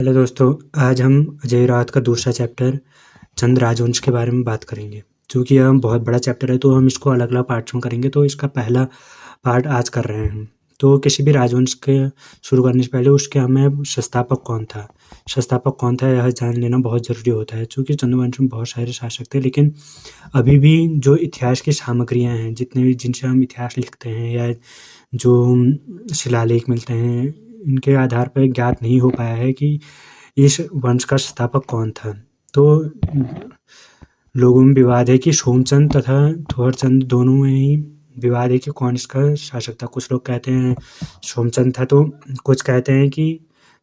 Hello दोस्तों, आज हम अजय रात का दूसरा चैप्टर चंद राजवंश के बारे में बात करेंगे। चूँकि यह बहुत बड़ा चैप्टर है तो हम इसको अलग-अलग पार्ट्स में करेंगे, तो इसका पहला पार्ट आज कर रहे हैं हम। तो किसी भी राजवंश के शुरू करने से पहले उसके हमें संस्थापक कौन था यह जान लेना बहुत ज़रूरी होता है। चूँकि चंद्रवंश में बहुत सारे शासक थे, लेकिन अभी भी जो इतिहास की सामग्रियाँ हैं, जितने भी जिनसे हम इतिहास लिखते हैं या जो शिलालेख मिलते हैं, इनके आधार पर ज्ञात नहीं हो पाया है कि इस वंश का संस्थापक कौन था। तो लोगों में विवाद है कि सोमचंद तथा थोरचंद दोनों में ही विवाद है कि कौन इसका शासक था। कुछ लोग कहते हैं सोमचंद था, तो कुछ कहते हैं कि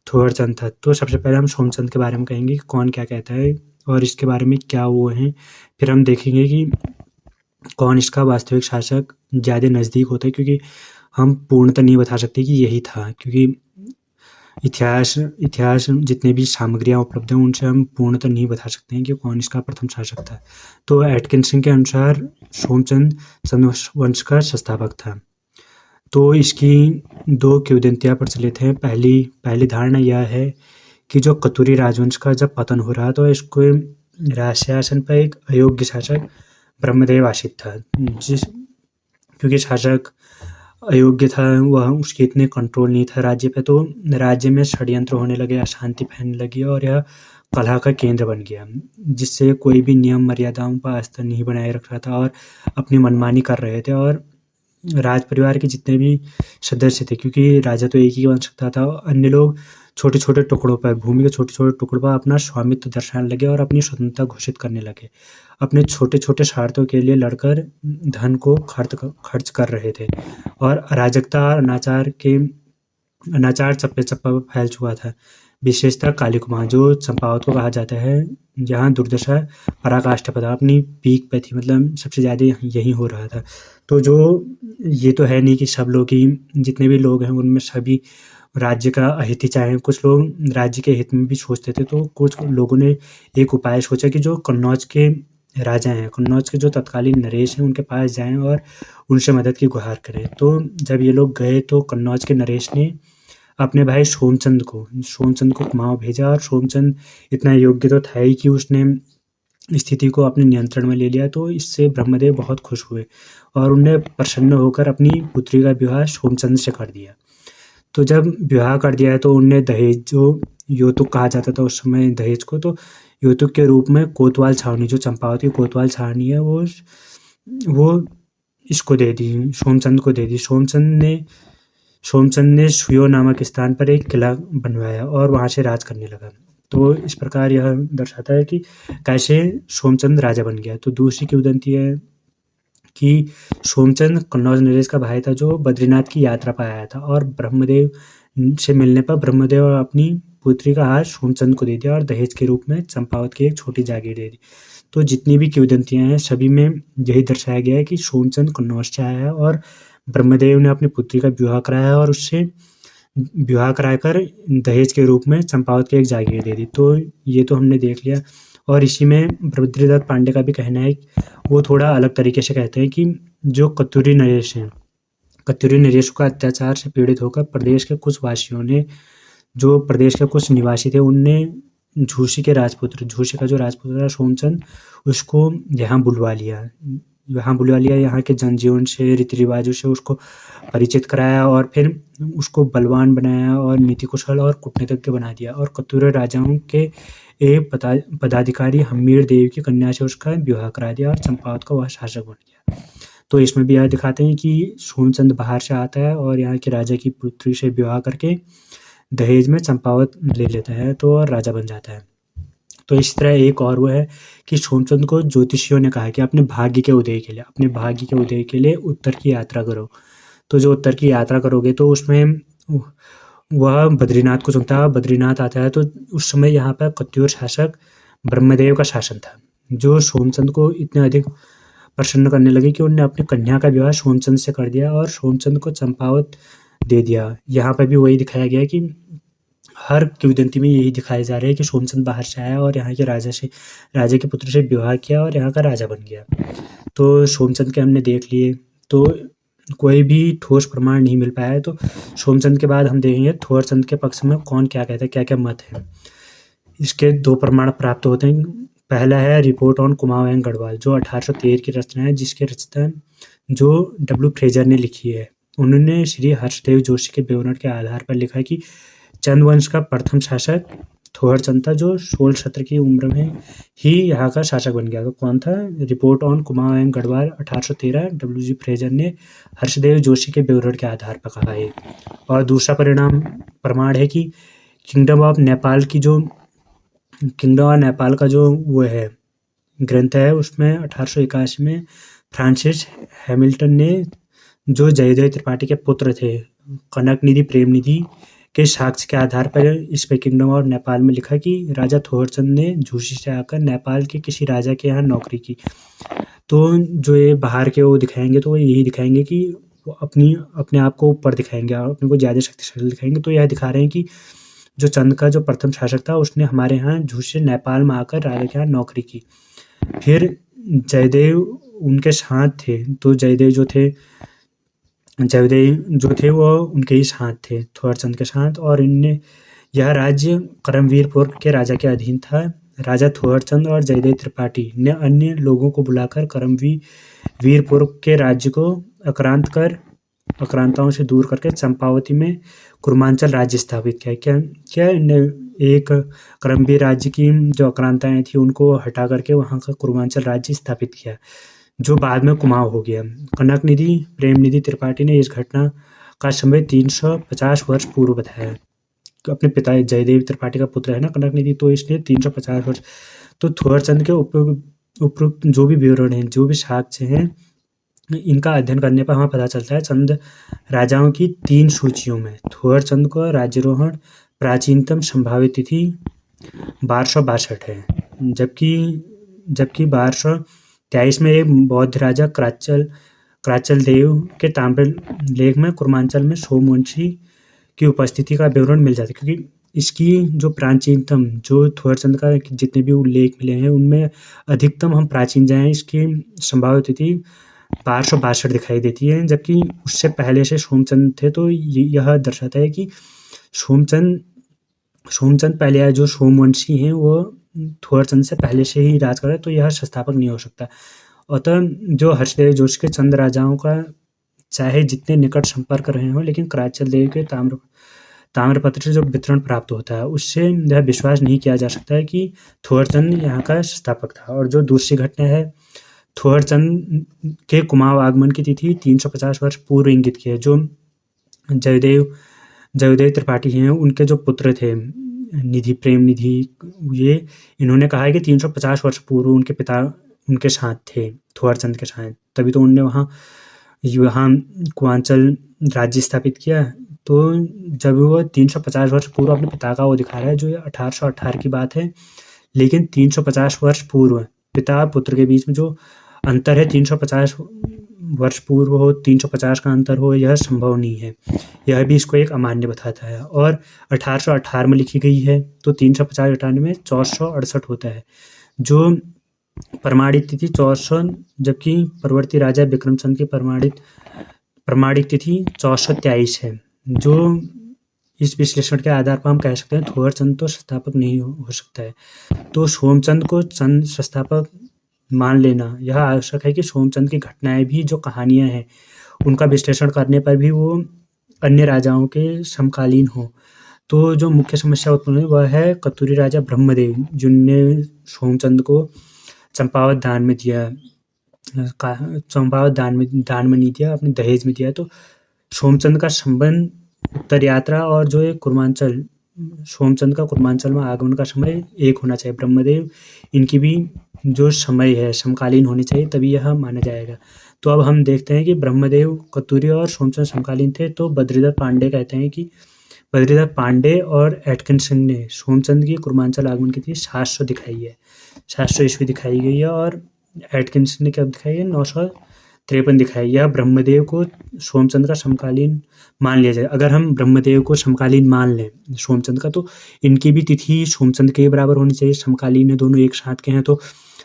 थोरचंद था। तो सबसे पहले हम सोमचंद के बारे में कहेंगे कि कौन क्या कहता है और इसके बारे में क्या वो हैं। फिर हम देखेंगे कि कौन इसका वास्तविक शासक ज़्यादा नज़दीक होता है, क्योंकि हम पूर्णतः नहीं बता सकते कि यही था, क्योंकि इतिहास जितनी भी सामग्रियाँ उपलब्ध हैं उनसे हम पूर्णतः नहीं बता सकते हैं कि कौन इसका प्रथम शासक था। तो एटकिंसन के अनुसार सोमचंद चंद्रवंश का संस्थापक था। तो इसकी दो किंवदंतियाँ प्रचलित हैं। पहली धारणा यह है कि जो कतुरी राजवंश का जब पतन हो रहा तो इसको राजशासन पर एक अयोग्य शासक ब्रह्मदेव आश्रित था, क्योंकि शासक अयोग्य था, वह उसके इतने कंट्रोल नहीं था राज्य पे, तो राज्य में षड्यंत्र होने लगे, अशांति फैलने लगी और यह कलह का केंद्र बन गया, जिससे कोई भी नियम मर्यादाओं पर आस्था नहीं बनाए रख रहा था और अपनी मनमानी कर रहे थे। और राज परिवार के जितने भी सदस्य थे, क्योंकि राजा तो एक ही बन सकता था, अन्य लोग छोटे छोटे टुकड़ों पर, भूमि के छोटे छोटे टुकड़ों पर अपना स्वामित्व दर्शाने लगे और अपनी स्वतंत्रता घोषित करने लगे। अपने छोटे छोटे स्वार्थों के लिए लड़कर धन को खर्च कर रहे थे और अराजकता और अनाचार चप्पे चप्पा पर फैल चुका था। विशेषतः कालीकुमार, जो चंपावत को कहा जाता है, जहाँ दुर्दशा पराकाष्ठा पर था, अपनी पीक पे थी, मतलब सबसे ज़्यादा यही हो रहा था। तो जो ये तो है नहीं कि सब लोग ही, जितने भी लोग हैं उनमें सभी राज्य का अहित ही चाहें। कुछ लोग राज्य के हित में भी सोचते थे। तो कुछ लोगों ने एक उपाय सोचा कि जो कन्नौज के राजा हैं, कन्नौज के जो तत्कालीन नरेश हैं, उनके पास जाएं और उनसे मदद की गुहार करें। तो जब ये लोग गए तो कन्नौज के नरेश ने अपने भाई सोमचंद को कुमाऊँ भेजा, और सोमचंद इतना योग्य तो था ही कि उसने स्थिति को अपने नियंत्रण में ले लिया। तो इससे ब्रह्मदेव बहुत खुश हुए और उन्हें प्रसन्न होकर अपनी पुत्री का विवाह सोमचंद से कर दिया। तो जब विवाह कर दिया है तो उनने दहेज, जो यौतुक कहा जाता था उस समय दहेज को, तो यौतुक के रूप में कोतवाल छावनी, जो चंपावत की कोतवाल छावनी है, वो इसको दे दी, सोमचंद को दे दी। सोमचंद ने सुयो नामक स्थान पर एक किला बनवाया और वहाँ से राज करने लगा। तो इस प्रकार यह दर्शाता है कि कैसे सोमचंद राजा बन गया। तो दूसरी किंवदंती है कि सोमचंद कन्नौज नरेश का भाई था, जो बद्रीनाथ की यात्रा पर आया था, और ब्रह्मदेव से मिलने पर ब्रह्मदेव अपनी पुत्री का हार सोमचंद को दे दिया और दहेज के रूप में चंपावत की एक छोटी जागीर दे दी। तो जितनी भी किंवदंतियाँ हैं सभी में यही दर्शाया गया है कि सोमचंद कन्नौज से आया है और ब्रह्मदेव ने अपनी पुत्री का विवाह कराया और उससे विवाह कराकर दहेज के रूप में चंपावत की एक जागीर दे दी। तो ये तो हमने देख लिया। और इसी में बद्रीदत्त पांडे का भी कहना है, वो थोड़ा अलग तरीके से कहते हैं कि जो कत्यूरी नरेश हैं, कत्यूरी नरेशों का अत्याचार से पीड़ित होकर प्रदेश के कुछ वासियों ने, जो प्रदेश के कुछ निवासी थे, उनने झूसी का जो राजपुत्र था सोमचंद, उसको यहाँ बुलवा लिया, यहाँ के जनजीवन से, रीति रिवाजों से उसको परिचित कराया और फिर उसको बलवान बनाया और नीति कुशल और कूटनीतिज्ञ बना दिया। और कत्यूरी राजाओं के एक पदाधिकारी हम्मीर देव की कन्या से उसका विवाह करा दिया और चंपावत का वह शासक बन गया। तो इसमें भी यह दिखाते हैं कि सोमचंद बाहर से आता है और यहाँ के राजा की पुत्री से विवाह करके दहेज में चंपावत ले लेता है, तो और राजा बन जाता है। तो इस तरह एक और वो है कि सोमचंद को ज्योतिषियों ने कहा कि अपने भाग्य के उदय के लिए उत्तर की यात्रा करो। तो जो उत्तर की यात्रा करोगे तो उसमें वह बद्रीनाथ को चुनता है। बद्रीनाथ आता है तो उस समय यहाँ पर कत्यूर शासक ब्रह्मदेव का शासन था, जो सोमचंद को इतने अधिक प्रसन्न करने लगे कि उन्होंने अपनी कन्या का विवाह सोमचंद से कर दिया और सोमचंद को चंपावत दे दिया। यहाँ पर भी वही दिखाया गया कि हर किंवदंती में यही दिखाया जा रहा है कि सोमचंद बाहर से आया और यहाँ के राजा के पुत्र से विवाह किया और यहाँ का राजा बन गया। तो सोमचंद के हमने देख लिए। तो कोई भी ठोस प्रमाण नहीं मिल पाया है। तो सोमचंद के बाद हम देखेंगे थोरचंद के पक्ष में कौन क्या कहता है, क्या क्या मत है। इसके 2 प्रमाण प्राप्त होते हैं। पहला है report on Kumaon and Garhwal, जो 1813 की रचना है, जिसके रचना जो डब्ल्यू फ्रेजर ने लिखी है। उन्होंने श्री हर्षदेव जोशी के विवरण के आधार पर लिखा कि चंद वंश का प्रथम शासक थोरचंद था, जो 16 सत्र की उम्र में ही यहाँ का शासक बन गया। तो कौन था? Report on Kumaon and Garhwal 1813, W Fraser ने हर्षदेव जोशी के विवरण के आधार पर कहा है। और दूसरा प्रमाण है कि किंगडम ऑफ नेपाल का जो वो है ग्रंथ है, उसमें 1881 में फ्रांसिस हैमिल्टन ने, जो जयदेव त्रिपाठी के पुत्र थे, कनक निधि प्रेम निधि के साक्ष्य के आधार पर इस पे किंगडम ऑफ नेपाल में लिखा कि राजा थोरचंद ने झूसी से आकर नेपाल के किसी राजा के यहाँ नौकरी की। तो जो ये बाहर के वो दिखाएंगे, तो वो यही दिखाएंगे कि वो अपने आप को ऊपर दिखाएंगे और अपने को ज़्यादा शक्तिशाली दिखाएंगे। तो यह दिखा रहे हैं कि जो चंद का जो प्रथम शासक था, उसने हमारे यहाँ झूसी से नेपाल में आकर राजा के यहाँ नौकरी की। फिर जयदेव उनके साथ थे, तो जयदेव जो थे वो उनके ही साथ थे, थोरचंद के साथ। और यह राज्य करमवीरपुर के राजा के अधीन था। राजा थोरचंद और जयदेव त्रिपाठी ने अन्य लोगों को बुलाकर करमवीरपुर के राज्य को आक्रांताओं से दूर करके चंपावती में कुर्मांचल राज्य स्थापित किया। क्या एक करमवीर राज्य की जो आक्रांताएं थी उनको हटा करके वहाँ का कुर्मांचल राज्य स्थापित किया, जो बाद में कुमाऊं हो गया। कनक निधि प्रेम निधि त्रिपाठी ने इस घटना का समय 350 वर्ष पूर्व बताया। तो अपने पिता जयदेव त्रिपाठी का पुत्र है ना कनक निधि, तो इसलिए 350 वर्ष। तो थोरचंद के उपयुक्त जो भी विवरण हैं, जो भी साक्ष्य हैं, इनका अध्ययन करने पर हमें पता चलता है चंद राजाओं की 3 सूचियों में थोरचंद का राज्यारोहण प्राचीनतम संभावित तिथि 1262 है, जबकि 1223 में एक बौद्ध राजा क्राचल देव के ताम्र लेख में कुर्मांचल में सोमवंशी की उपस्थिति का विवरण मिल जाता है। क्योंकि इसकी जो प्राचीनतम, जो थोरचंद का जितने भी उल्लेख मिले हैं उनमें अधिकतम हम प्राचीन जाएँ, इसकी संभावित तिथि 1262 दिखाई देती है, जबकि उससे पहले से सोमचंद थे। तो यह दर्शाता है कि सोमचंद पहले आए, जो सोमवंशी हैं, वो थोरचंद से पहले से ही राज कर रहे, तो यह संस्थापक नहीं हो सकता। अतः जो हर्षदेव जोशी के चंद राजाओं का चाहे जितने निकट संपर्क रहे हों, लेकिन क्राचल देव के ताम्रपत्र से जो वितरण प्राप्त होता है, उससे यह विश्वास नहीं किया जा सकता है कि थोरचंद यहाँ का संस्थापक था। और जो दूसरी घटना है, थोरचंद के कुमाऊं आगमन की तिथि 350 वर्ष पूर्व इंगित की है। जो जयदेव त्रिपाठी हैं, उनके जो पुत्र थे निधि प्रेम निधि, इन्होंने कहा है कि 350 वर्ष पूर्व उनके पिता उनके साथ थे, थोरचंद के साथ, तभी तो उन्होंने वहाँ कुमांचल राज्य स्थापित किया। तो जब वो 350 वर्ष पूर्व अपने पिता का वो दिखा रहा है, जो 1818 की बात है, लेकिन 350 वर्ष पूर्व पिता पुत्र के बीच में जो अंतर है, 350 वर्ष पूर्व हो, 350 का अंतर हो, यह संभव नहीं है। यह भी इसको एक अमान्य बताता है। और 1818 में लिखी गई है, तो 350 घटाने में 1468 होता है, जो प्रमाणित तिथि 1400, जबकि परवर्ती राजा विक्रमचंद की प्रमाणित तिथि 1423 है। जो इस विश्लेषण के आधार पर हम कह सकते हैं थोरचंद तो संस्थापक नहीं हो सकता है। तो सोमचंद को चंद संस्थापक मान लेना यह आवश्यक है कि सोमचंद की घटनाएं भी, जो कहानियां हैं, उनका विश्लेषण करने पर भी वो अन्य राजाओं के समकालीन हो। तो जो मुख्य समस्या उत्पन्न हुई वह है कतुरी राजा ब्रह्मदेव, जिनने सोमचंद को चंपावत दान में नहीं दिया, अपने दहेज में दिया। तो सोमचंद का संबंध उत्तर यात्रा और जो कुर्मांचल, सोमचंद का कुर्मांचल में आगमन का समय एक होना चाहिए। ब्रह्मदेव इनकी भी जो समय है समकालीन होनी चाहिए, तभी यह माना जाएगा। तो अब हम देखते हैं कि ब्रह्मदेव, कतुरी और सोमचंद समकालीन थे। तो बद्रीदत्त पांडे कहते हैं कि बद्रीदत्त पांडे और एटकिंसन ने सोमचंद की कुर्मांचल आगमन की थी 700 दिखाई है, 700 ईस्वी दिखाई गई है। और एटकिंसन ने क्या दिखाई है, 953 दिखाई। यह ब्रह्मदेव को सोमचंद का समकालीन मान लिया जाए। अगर हम ब्रह्मदेव को समकालीन मान लें सोमचंद का, तो इनकी भी तिथि सोमचंद के बराबर होनी चाहिए। समकालीन है, दोनों एक साथ के हैं, तो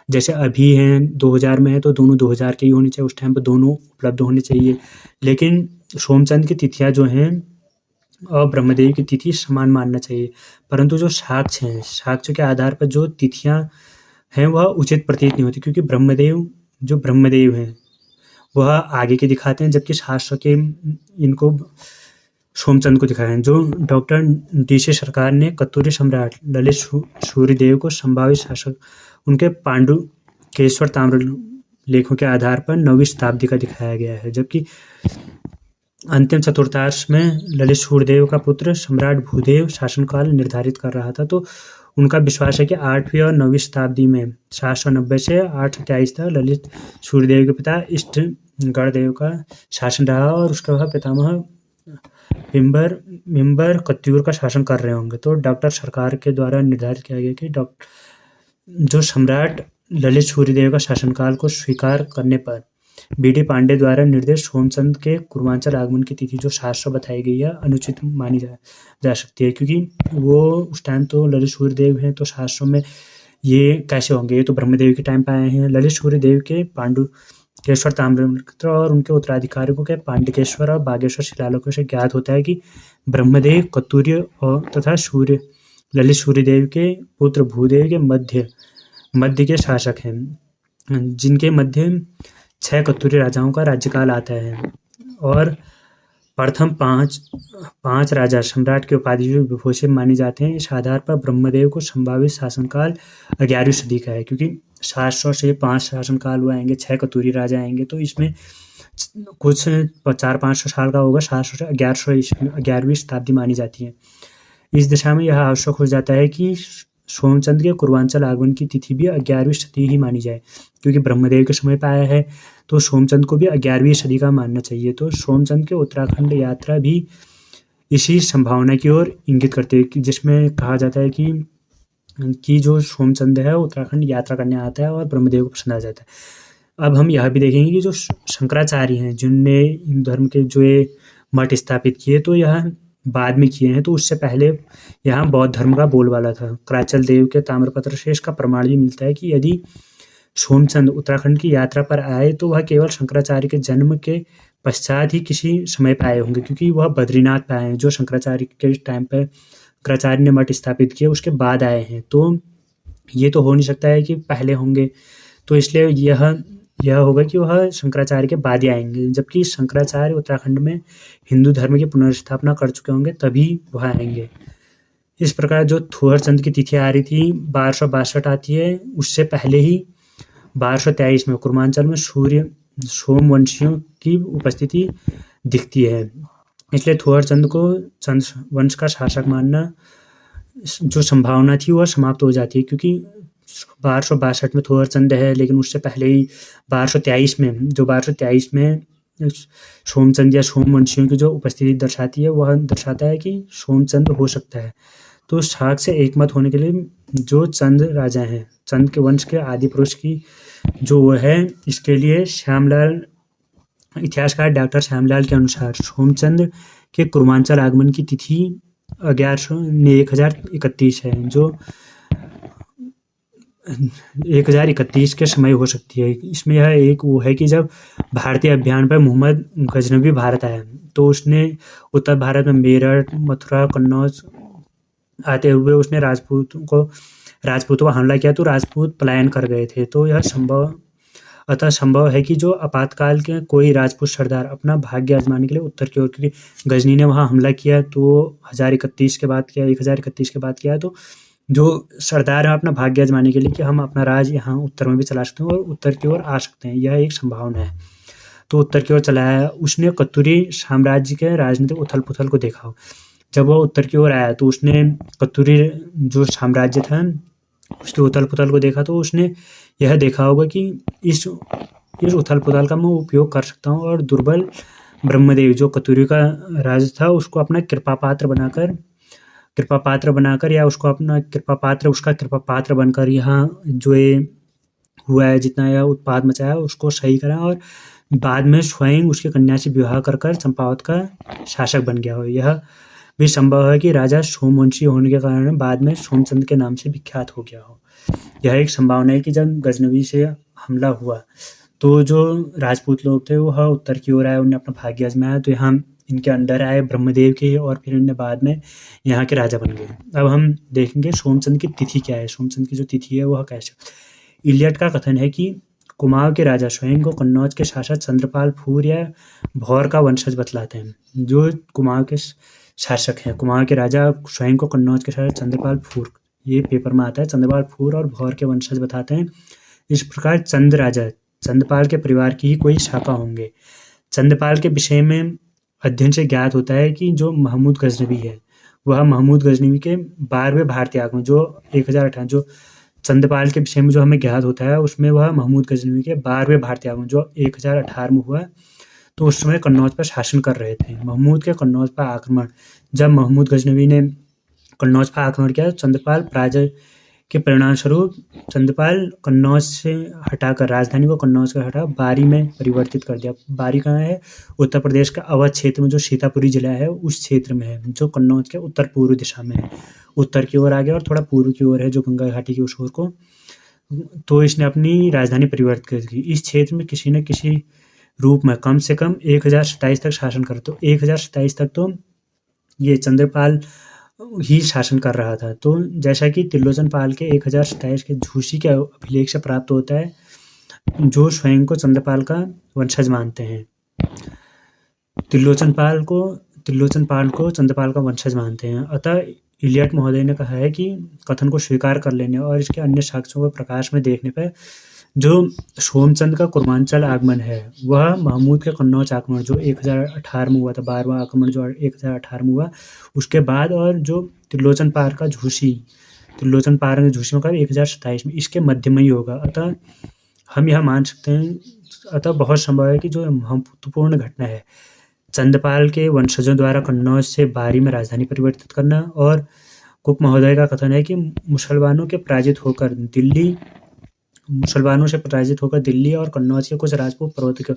जैसे अभी हैं 2000 में है तो दोनों 2000 के ही होने चाहिए, उस टाइम पर दोनों उपलब्ध होने चाहिए। लेकिन सोमचंद की तिथियाँ जो हैं और ब्रह्मदेव की तिथि समान मानना चाहिए। परंतु जो साक्ष्य हैं, साक्ष्य के आधार पर जो तिथियाँ हैं वह उचित प्रतीत नहीं होती, क्योंकि ब्रह्मदेव हैं वह आगे के दिखाते हैं, जबकि शास्त्र के इनको सोमचंद को दिखाया है। जो डॉक्टर DC सरकार ने कत्यूरी सम्राट ललित सूर्यदेव को संभावित शासक उनके पांडुकेश्वर ताम्र लेखों के आधार पर 9वीं शताब्दी का दिखाया गया है, जबकि अंतिम चतुर्थांश में ललित सूर्यदेव का पुत्र सम्राट भूदेव शासनकाल निर्धारित कर रहा था। तो उनका विश्वास है कि 8वीं और 9वीं शताब्दी में 790 से 823 तक ललित सूर्यदेव के पिता इष्ट गणदेव का शासन रहा और उसके बाद पितामह बिंबर कत्यूर का शासन कर रहे होंगे। तो डॉक्टर सरकार के द्वारा निर्धारित किया गया कि जो सम्राट ललित सूर्यदेव का शासनकाल को स्वीकार करने पर BD पांडे द्वारा निर्देश सोमचंद के पूर्वांचल आगमन की तिथि जो शास्त्र बताई गई है अनुचित मानी जा सकती है, क्योंकि वो उस टाइम तो ललित सूर्यदेव हैं, तो शास्त्रों में ये कैसे होंगे, ये तो ब्रह्मदेव के टाइम पे आए हैं। ललित सूर्यदेव के पांडुकेश्वर ताम्रलिप्त और उनके उत्तराधिकारियों के पांडुकेश्वर और बागेश्वर शिलालेखों से ज्ञात होता है कि ब्रह्मदेव कत्यूरी और तथा ललित सूर्यदेव के पुत्र भूदेव के मध्य के शासक हैं, जिनके मध्य 6 कत्यूरी राजाओं का राज्यकाल आता है और प्रथम 5 राजा सम्राट के उपाधि विभूषित माने जाते हैं। इस आधार पर ब्रह्मदेव को संभावित शासनकाल 11वीं सदी का है, क्योंकि 700 से 5 शासनकाल वो आएंगे, 6 कत्यूरी राजा आएंगे, तो इसमें कुछ 400-500 साल का होगा। 700 से 11वीं शताब्दी मानी जाती है। इस दिशा में यह आवश्यक हो जाता है कि सोमचंद के पूर्वांचल आगमन की तिथि भी 11वीं सदी ही मानी जाए, क्योंकि ब्रह्मदेव के समय पर आया है तो सोमचंद को भी 11वीं सदी का मानना चाहिए। तो सोमचंद के उत्तराखंड यात्रा भी इसी संभावना की ओर इंगित करती है, जिसमें कहा जाता है कि जो सोमचंद है उत्तराखंड यात्रा करने आता है और ब्रह्मदेव को पसंद आ जाता है। अब हम यह भी देखेंगे कि जो शंकराचार्य हैं जिनने हिंदू धर्म के जो ये मठ स्थापित किए, तो यह बाद में किए हैं, तो उससे पहले यहाँ बौद्ध धर्म का बोलबाला था। कराचल देव के ताम्रपत्र से इसका प्रमाण भी मिलता है कि यदि सोमचंद उत्तराखंड की यात्रा पर आए तो वह केवल शंकराचार्य के जन्म के पश्चात ही किसी समय पर आए होंगे, क्योंकि वह बद्रीनाथ पे आए हैं। जो शंकराचार्य के टाइम पर शंकराचार्य ने मठ स्थापित किए उसके बाद आए हैं, तो ये तो हो नहीं सकता है कि पहले होंगे। तो इसलिए यह होगा कि वह शंकराचार्य के बाद ही आएंगे, जबकि शंकराचार्य उत्तराखंड में हिंदू धर्म की पुनर्स्थापना कर चुके होंगे तभी वह आएंगे। इस प्रकार जो थोहरचंद की तिथि आ रही थी 1262 आती है, उससे पहले ही 1223 में कुर्मांचल में सोमवंशियों की उपस्थिति दिखती है। इसलिए थोहरचंद को चंद वंश का शासक मानना जो संभावना थी वह समाप्त हो जाती है, क्योंकि 1262 में थोहरचंद है, लेकिन उससे पहले ही 1223 में सोमचंद या सोमवंशियों की जो उपस्थिति दर्शाती है वह दर्शाता है कि सोमचंद हो सकता है। तो शाक से एकमत होने के लिए जो चंद राजा हैं, चंद के वंश के आदि पुरुष की जो वो है, इसके लिए इतिहासकार डॉक्टर श्यामलाल के अनुसार सोमचंद के कुर्मांचल आगमन की तिथि 1031 है, जो 1031 के समय हो सकती है। इसमें यह एक वो है कि जब भारतीय अभियान पर मोहम्मद गजनवी भारत आया तो उसने उत्तर भारत में मेरठ, मथुरा, कन्नौज आते हुए उसने राजपूतों पर हमला किया, तो राजपूत पलायन कर गए थे। तो यह संभव है कि जो आपातकाल के कोई राजपूत सरदार अपना भाग्य आजमाने के लिए उत्तर की ओर, क्योंकि गजनी ने वहाँ हमला किया तो 1031 के बाद किया, तो जो सरदार है अपना भाग्य आजमाने के लिए कि हम अपना राज यहाँ उत्तर में भी चला सकते हैं और उत्तर की ओर आ सकते हैं, यह एक संभावना है। तो उत्तर की ओर चलाया। उसने कत्यूरी साम्राज्य के राजनीतिक उथल पुथल को देखा। जब वह उत्तर की ओर आया तो उसने कत्यूरी जो साम्राज्य था उसके उथल पुथल को देखा, तो उसने यह देखा होगा कि इस उथल पुथल का मैं उपयोग कर सकता हूँ और दुर्बल ब्रह्मदेव जो कत्यूरी का राज था उसको अपना कृपा पात्र बनाकर या उसका कृपा पात्र बनकर यहाँ जो ये हुआ है, जितना यह उत्पाद मचाया उसको सही करा और बाद में स्वयं उसकी कन्या से विवाह कर चंपावत का शासक बन गया हो। यह भी संभव है कि राजा सोमवंशी होने के कारण बाद में सोमचंद के नाम से विख्यात हो गया हो। यह एक संभावना है कि जब गजनवी से हमला हुआ तो जो राजपूत लोग थे वह उत्तर की ओर आए, उन्हें अपना भाग्य आजमाया, तो यहाँ इनके अंडर आए ब्रह्मदेव के, और फिर इन्हें बाद में यहाँ के राजा बन गए। अब हम देखेंगे सोमचंद की तिथि क्या है, सोमचंद की जो तिथि है वह कैसे। इलियट का कथन है कि कुमाऊं के राजा स्वयं को कन्नौज के शासक चंद्रपाल फूर या भौर का वंशज बतलाते हैं। जो कुमाऊं के शासक हैं, कुमाऊं के राजा स्वयं को कन्नौज के शासक चंद्रपाल फूर, ये पेपर में आता है, चंद्रपाल फूर और भौर के वंशज बताते हैं। इस प्रकार चंद राजा चंद्रपाल के परिवार की ही कोई शाखा होंगे। चंद्रपाल के विषय में अध्ययन से ज्ञात होता है कि जो महमूद गजनवी है वह महमूद गजनवी के 12वें भारतीय आगमन जो 1018, जो चंद्रपाल के विषय में जो हमें ज्ञात होता है उसमें वह महमूद गजनवी के 12वें भारतीय आगमन जो 1018 में हुआ, तो उस समय कन्नौज पर शासन कर रहे थे। महमूद के कन्नौज पर आक्रमण, जब महमूद गजनवी ने कन्नौज पर आक्रमण किया, चंद्रपाल पराजय के परिणामस्वरूप चंद्रपाल कन्नौज से हटाकर राजधानी को कन्नौज का हटा बारी में परिवर्तित कर दिया। बारी कहाँ है? उत्तर प्रदेश का अवध क्षेत्र में जो सीतापुरी जिला है उस क्षेत्र में है, जो कन्नौज के उत्तर पूर्व दिशा में है। उत्तर की ओर आ गया और थोड़ा पूर्व की ओर है, जो गंगा घाटी की उस ओर को। तो इसने अपनी राजधानी परिवर्तित की। इस क्षेत्र में किसी न किसी रूप में कम से कम 1027 तक शासन कर, तो 1027 तक तो ये चंद्रपाल ही शासन कर रहा था। तो जैसा कि त्रिलोचन पाल के 1027 के झूसी के अभिलेख से प्राप्त होता है, जो स्वयं को चंद्रपाल का वंशज मानते हैं, त्रिलोचन पाल को चंद्रपाल का वंशज मानते हैं। अतः इलियट महोदय ने कहा है कि कथन को स्वीकार कर लेने और इसके अन्य साक्ष्यों को प्रकाश में देखने पर जो सोमचंद का कुर्मांचल आगमन है वह महमूद के कन्नौज आक्रमण जो 1018 में हुआ था, 12वां आक्रमण जो 1018 में हुआ उसके बाद, और जो त्रिलोचन पाल का झूसी में 1027 में, इसके मध्य में ही होगा। अतः हम यह मान सकते हैं, अतः बहुत संभव है कि जो महत्वपूर्ण घटना है चंद्रपाल के वंशजों द्वारा कन्नौज से बारी में राजधानी परिवर्तित करना, और कुक महोदय का कथन है कि मुसलमानों से पराजित होकर दिल्ली और कन्नौज के कुछ राजपूत पर्वत,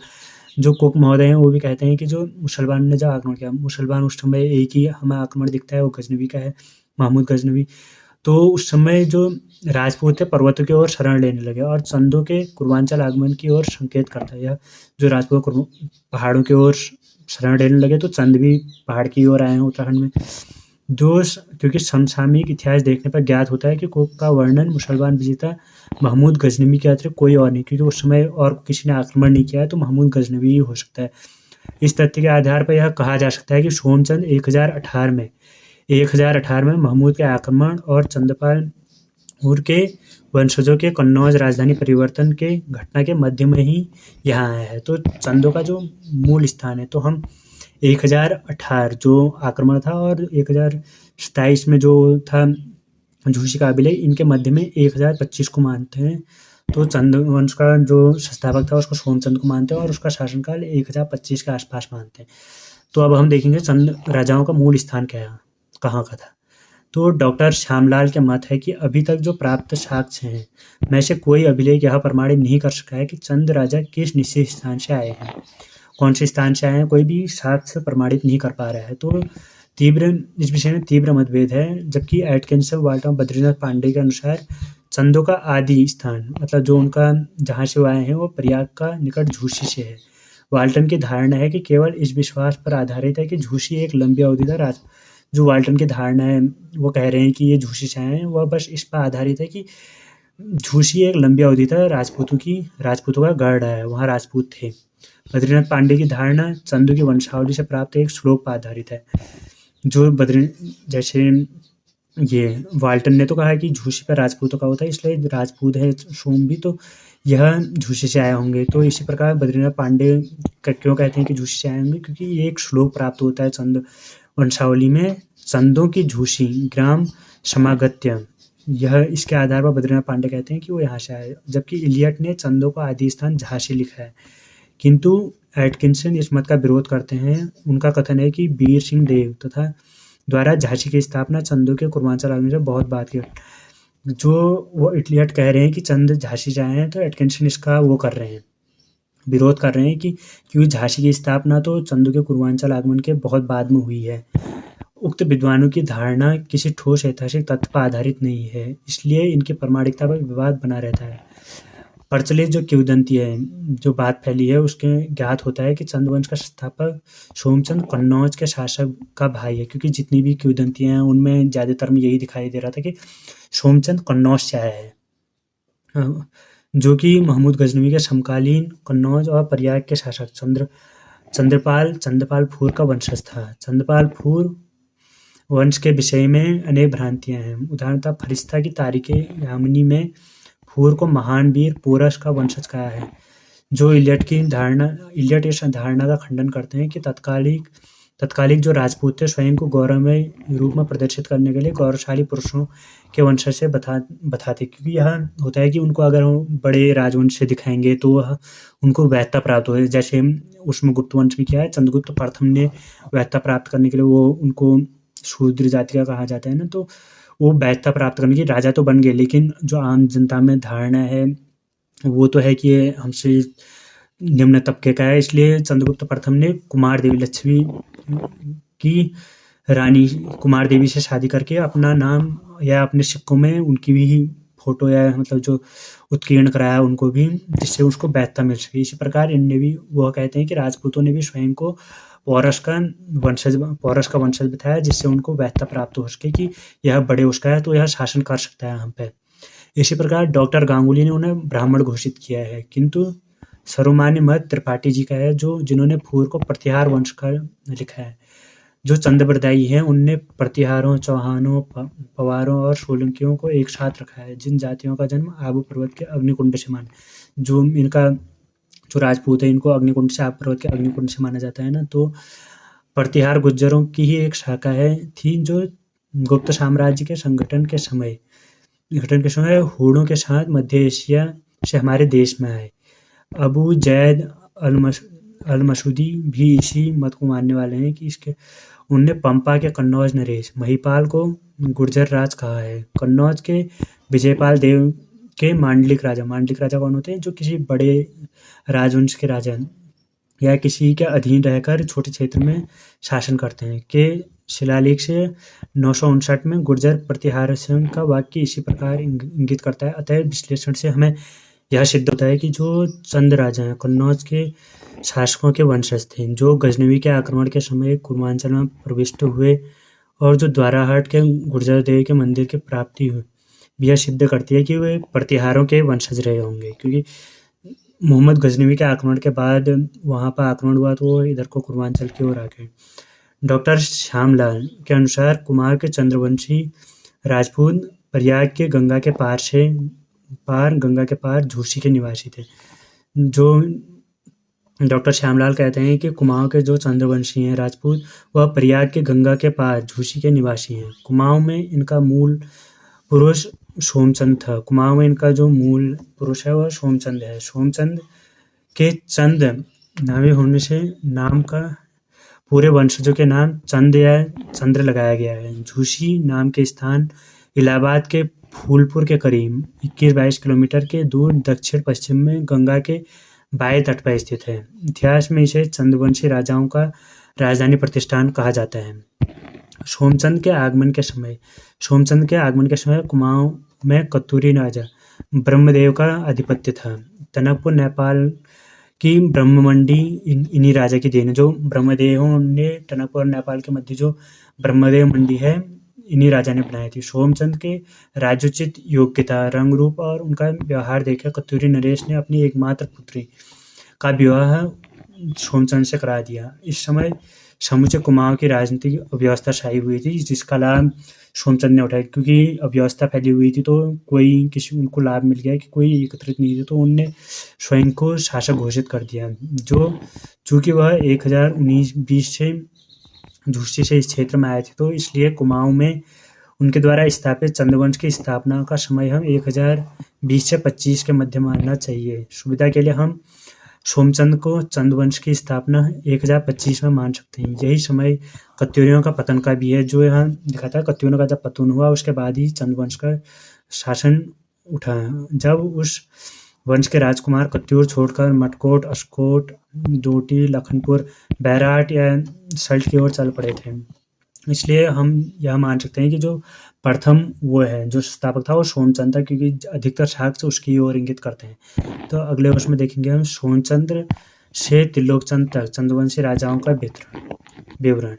जो कुक महोदय हैं वो भी कहते हैं कि जो मुसलमान ने जब आक्रमण किया, मुसलमान उस समय एक ही हमें आक्रमण दिखता है, वो गजनवी का है, महमूद गजनवी। तो उस समय जो राजपूत थे पर्वतों की ओर शरण लेने लगे और चंदों के पूर्वांचल आगमन की ओर संकेत करता है। यह जो राजपूत पहाड़ों की ओर शरण लेने लगे तो चंद भी पहाड़ की ओर आए हैं उत्तराखंड में। क्योंकि समसामयिक इतिहास देखने पर ज्ञात होता है कि कुक का वर्णन मुसलमान विजेता महमूद गजनवी के अतिरिक्त कोई और नहीं, क्योंकि उस समय और किसी ने आक्रमण नहीं किया है, तो महमूद गजनवी ही हो सकता है। इस तथ्य के आधार पर यह कहा जा सकता है कि सोमचंद 1018 में महमूद के आक्रमण और चंद्रपाल के वंशजों के कन्नौज राजधानी परिवर्तन के घटना के मध्य में ही यहाँ आया है। तो चंदों का जो मूल स्थान है, तो हम 1018 जो आक्रमण था और 1027 में जो था झूसी का अभिलेख, इनके मध्य में 1025 को मानते हैं। तो चंद वंश का जो संस्थापक था उसको सोमचंद को मानते हैं और उसका शासनकाल 1025 के आसपास मानते हैं। तो अब हम देखेंगे चंद राजाओं का मूल स्थान कहाँ का था। तो डॉक्टर श्यामलाल के मत है कि अभी तक जो प्राप्त साक्ष्य हैं में से कोई अभिलेख यह प्रमाणित नहीं कर सका है कि चंद राजा किस निश्चित स्थान से आए हैं, कौन से स्थान से आए हैं, कोई भी साक्ष्य प्रमाणित नहीं कर पा रहा है। तो इस विषय में तीव्र मतभेद है। जबकि एटकिंसन, वाल्टन, बद्रीनाथ पांडे के अनुसार चंदों का आदि स्थान, मतलब जो उनका जहाँ से वो आए हैं, वो प्रयाग का निकट झूसी से है। वाल्टन की धारणा है कि केवल इस विश्वास पर आधारित है कि झूसी एक लंबी अवधि का जो वाल्टन की धारणा है, वो कह रहे हैं कि ये झूसी से आए हैं, वह बस इस पर आधारित है कि झूसी एक लंबी अवधि तक राजपूतों का गढ़ है, वहाँ राजपूत थे। बद्रीनाथ पांडे की धारणा चंदों की वंशावली से प्राप्त एक श्लोक पर आधारित है। जो जैसे ये वाल्टन ने तो कहा कि झूसी पर राजपूतों का होता है, इसलिए राजपूत है सोम भी, तो यह झूसी से आए होंगे। तो इसी प्रकार बद्रीनाथ पांडे क्यों कहते हैं कि झूसी से आए होंगे, क्योंकि ये एक श्लोक प्राप्त होता है चंद वंशावली में, चंदों की झूसी ग्राम समागत्य, यह इसके आधार पर बद्रीनाथ पांडे कहते हैं कि वो यहाँ से आए। जबकि इलियट ने चंदों का आदि स्थान झांसी लिखा है, किंतु एटकिंसन इस मत का विरोध करते हैं। उनका कथन है कि वीर सिंह देव तथा द्वारा झांसी की स्थापना चंदों के कुर्मांचल आगमन से बहुत बात की। जो वो इलियट कह रहे हैं कि चंद झांसी से आए हैं, तो एटकिंसन इसका वो कर रहे हैं, विरोध कर रहे हैं कि क्योंकि झांसी की स्थापना तो चंदों के कुर्मांचल आगमन के बहुत बाद में हुई है। उक्त विद्वानों की धारणा किसी ठोस ऐतिहासिक तथ्य पर आधारित नहीं है, इसलिए इनकी प्रामाणिकता पर विवाद बना रहता है। प्रचलित जो किंवदंती है, जो बात फैली है, उसके ज्ञात होता है कि चंद्रवंश का संस्थापक सोमचंद कन्नौज के शासक का भाई है, क्योंकि जितनी भी किंवदंतियां हैं उनमें ज़्यादातर में यही दिखाई दे रहा था कि सोमचंद कन्नौज से आया है, जो कि महमूद गजनवी के समकालीन कन्नौज और प्रयाग के शासक चंद्रपाल फूर का वंशज था। चंद्रपाल फूर वंश के विषय में अनेक भ्रांतियां हैं। उदाहरणतः फरिश्ता की तारीख-ए-यामनी में फूर को महान वीर पोरस का वंशज कहा है, जो इलियट इस धारणा का खंडन करते हैं कि तत्कालिक जो राजपूत थे स्वयं को गौरवमय रूप में प्रदर्शित करने के लिए गौरवशाली पुरुषों के वंशज से बताते, क्योंकि यह होता है कि उनको अगर हम बड़े राजवंश से दिखाएंगे तो उनको वैधता प्राप्त हो। जैसे उसमें गुप्त वंश में क्या है, चंद्रगुप्त प्रथम ने वैधता प्राप्त करने के लिए वो उनको शूद्र जाति का कहा जाता है ना, तो वो वैधता प्राप्त करने की राजा तो बन गए, लेकिन जो आम जनता में धारणा है वो तो है कि ये हमसे निम्न तबके का है। इसलिए चंद्रगुप्त प्रथम ने कुमार देवी लक्ष्मी की रानी कुमार देवी से शादी करके अपना नाम या अपने सिक्कों में उनकी भी फोटो या मतलब जो उत्कीर्ण कराया उनको भी, जिससे उसको वैधता मिल सके। इसी प्रकार इनने भी, वो कहते हैं कि राजपूतों ने भी स्वयं को पौरस का वंशज बताया, जिससे उनको वैधता प्राप्त हो सके कि यह बड़े उसका है तो यह शासन कर सकता है हम पे। इसी प्रकार डॉक्टर गांगुली ने उन्हें ब्राह्मण घोषित किया है, किंतु सर्वमान्य मत त्रिपाठी जी का है, जिन्होंने फूर को प्रतिहार वंश का लिखा है। जो चंद्रबरदाई हैं उनने प्रतिहारों, चौहानों, पवारों और सोलंकियों को एक साथ रखा है, जिन जातियों का जन्म आबू पर्वत के अग्निकुंड से माना। जो राजपूत है इनको अग्निकुंड से, आबू पर्वत के अग्निकुंड से माना जाता है ना, तो प्रतिहार गुज्जरों की ही एक शाखा थी, जो गुप्त साम्राज्य के संगठन के समय हूणों के साथ मध्य एशिया से हमारे देश में आए। अबू जैद अल-मसूदी भी इसी मत को मानने वाले हैं कि उनने पंपा के कन्नौज नरेश महिपाल को गुर्जर राज कहा है। कन्नौज के विजयपाल देव के मांडलिक राजा कौन होते हैं, जो किसी बड़े राजवंश के राजा या किसी के अधीन रहकर छोटे क्षेत्र में शासन करते हैं, के शिलालेख से 959 में गुर्जर प्रतिहार सिंह का वाक्य इसी प्रकार इंगित करता है। अतः विश्लेषण से हमें यह सिद्ध होता है कि जो चंद राजा हैं कन्नौज के शासकों के वंशज थे, जो गजनवी के आक्रमण के समय कुर्मांचल में प्रविष्ट हुए और जो द्वाराहाट के गुर्जर देव के मंदिर की प्राप्ति हुई, यह सिद्ध करती है कि वे प्रतिहारों के वंशज रहे होंगे, क्योंकि मोहम्मद गजनवी के आक्रमण के बाद वहाँ पर आक्रमण हुआ तो वो इधर को कुर्मांचल की ओर आ गए। डॉक्टर श्यामलाल के अनुसार कुमार के चंद्रवंशी राजपूत प्रयाग के गंगा के पार झूसी के निवासी थे। जो डॉक्टर श्यामलाल कहते हैं कि कुमाऊं के जो चंद्रवंशी हैं राजपूत, वह प्रयाग के गंगा के पार झूसी के निवासी हैं। कुमाऊं में इनका मूल पुरुष सोमचंद था। कुमाऊं में इनका जो मूल पुरुष है वह सोमचंद है। सोमचंद के चंद नामे होने से नाम का पूरे वंशजों के नाम चंद या चंद्र लगाया गया है। झूसी नाम के स्थान इलाहाबाद के फूलपुर के करीब 21-22 किलोमीटर के दूर दक्षिण पश्चिम में गंगा के बाएं तट पर स्थित है। इतिहास में इसे चंद्रवंशी राजाओं का राजधानी प्रतिष्ठान कहा जाता है। सोमचंद के आगमन के समय कुमाऊं में कत्यूरी राजा ब्रह्मदेव का आधिपत्य था। टनकपुर नेपाल की ब्रह्ममंडी इन्हीं राजा की देन है। जो ब्रह्मदेवों ने टनकपुर और नेपाल के मध्य जो ब्रह्मदेव मंडी है, इन्हीं राजा ने बनाई थी। सोमचंद के राजोचित योग्यता, रंग रूप और उनका व्यवहार देखकर कत्यूरी नरेश ने अपनी एकमात्र पुत्री का विवाह सोमचंद से करा दिया। इस समय समूचे कुमाऊं की राजनीतिक अव्यवस्था छाई हुई थी, जिसका लाभ सोमचंद ने उठाया, क्योंकि अव्यवस्था फैली हुई थी तो उनको लाभ मिल गया कि कोई एकत्रित नहीं थे, तो उनने स्वयं को शासक घोषित कर दिया। चूंकि वह 1019-20 से झूसी से इस क्षेत्र में आए थे, तो इसलिए कुमाऊं में उनके द्वारा स्थापित चंद्रवंश की स्थापना का समय हम 1020 से 25 के मध्य मानना चाहिए। सुविधा के लिए हम सोमचंद को चंद्रवंश की स्थापना 1025 में मान सकते हैं। यही समय कत्यूरियों का पतन का भी है, जो यहाँ दिखाता है। कत्यूरियों का जब पतन हुआ उसके बाद ही चंद्रवंश का शासन उठा। जब उस वंश के राजकुमार कत्यूर छोड़कर मटकोट, अस्कोट, डोटी, लखनपुर, बैराट या सल्ट की ओर चल पड़े थे। इसलिए हम यह मान सकते हैं कि जो प्रथम वो है, जो संस्थापक था वो सोमचंद था, क्योंकि अधिकतर साक्ष्य उसकी ओर इंगित करते हैं। तो अगले वर्ष में देखेंगे हम सोमचंद्र से त्रिलोकचंद तक चंद्रवंशी राजाओं का विवरण।